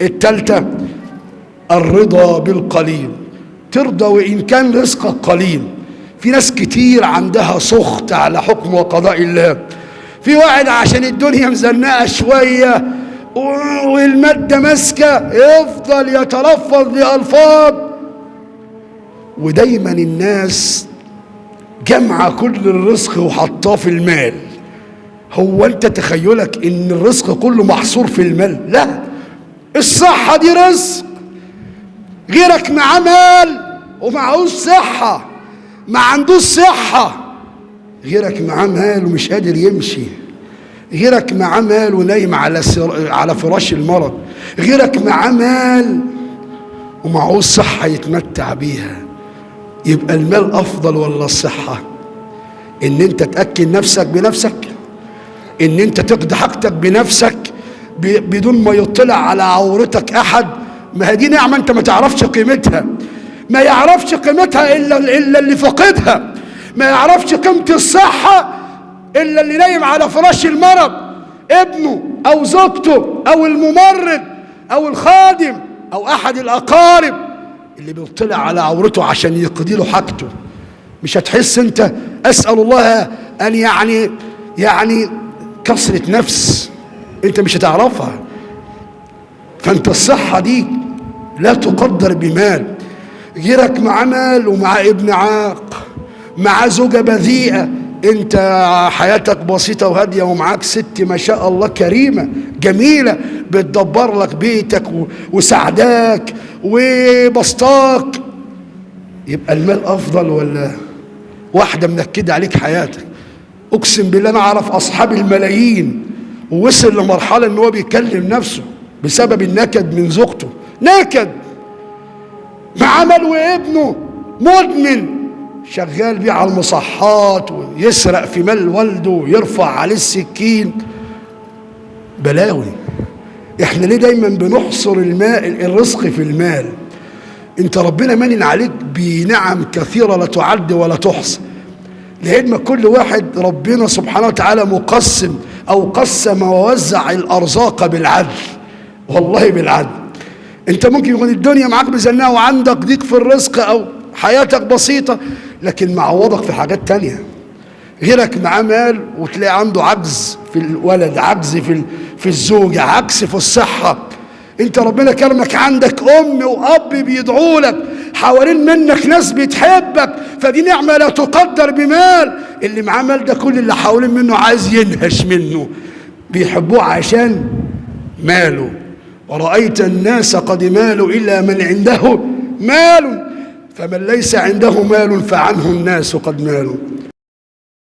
التالتة الرضا بالقليل، ترضى وإن كان رزقك قليل. في ناس كتير عندها سخط على حكم وقضاء الله. في واحد عشان الدنيا مزنقة شوية والمادة ماسكة يفضل يتلفظ بألفاظ، ودايما الناس جمع كل الرزق وحطاه في المال. هو انت تخيلك ان الرزق كله محصور في المال؟ لا، الصحة دي رزق. غيرك معاه مال ومعهوش صحة، ما عندوش صحة. غيرك معاه مال ومش قادر يمشي، غيرك معاه مال ونايم على فراش المرض، غيرك معاه مال ومعهوش صحة يتمتع بيها. يبقى المال أفضل ولا الصحة؟ إن أنت تأكل نفسك بنفسك، إن أنت تقضي حاجتك بنفسك بدون ما يطلع على عورتك أحد. ما هي دي نعمة أنت ما تعرفش قيمتها. ما يعرفش قيمتها إلا اللي فقدها. ما يعرفش قيمة الصحة إلا اللي نايم على فراش المرض، ابنه أو زوجته أو الممرض أو الخادم أو أحد الأقارب اللي بيطلع على عورته عشان يقضي له حاجته. مش هتحس أنت؟ أسأل الله أن يعني كسرة نفس أنت مش هتعرفها. فأنت الصحة دي لا تقدر بمال. غيرك مع مال ومع ابن عاق، مع زوجة بذيئة، انت حياتك بسيطة وهادية ومعاك ست ما شاء الله كريمة جميلة بتدبر لك بيتك وسعداك وبسطاك. يبقى المال أفضل ولا واحدة منكدة عليك حياتك؟ أقسم بالله أنا أعرف أصحاب الملايين ووصل لمرحلة إن هو بيكلم نفسه بسبب النكد من زوجته. نكد مع مال وابنه مدمن شغال بيه على المصحات ويسرق في مال والده ويرفع عليه السكين. بلاوي. احنا ليه دايما بنحصر الرزق في المال؟ انت ربنا منن عليك بنعم كثيرة لا تعد ولا تحصى، لأن كل واحد ربنا سبحانه وتعالى مقسم أو قسم ووزع الأرزاق بالعدل. والله بالعدل. انت ممكن يكون الدنيا معاك مزنقة وعندك ضيق في الرزق أو حياتك بسيطة، لكن معوضك في حاجات تانية. غيرك معاه مال وتلاقي عنده عجز في الولد، عجز في الزوجة، عجز في الصحة. انت ربنا كرمك عندك ام واب بيدعوا لك، حوالين منك ناس بتحبك، فدي نعمة لا تقدر بمال. اللي معاه مال ده كل اللي حوالين منه عايز ينهش منه، بيحبوه عشان ماله. ورأيت الناس قد مالوا إلى من عنده مال، فمن ليس عنده مال فعنه الناس قد مالوا.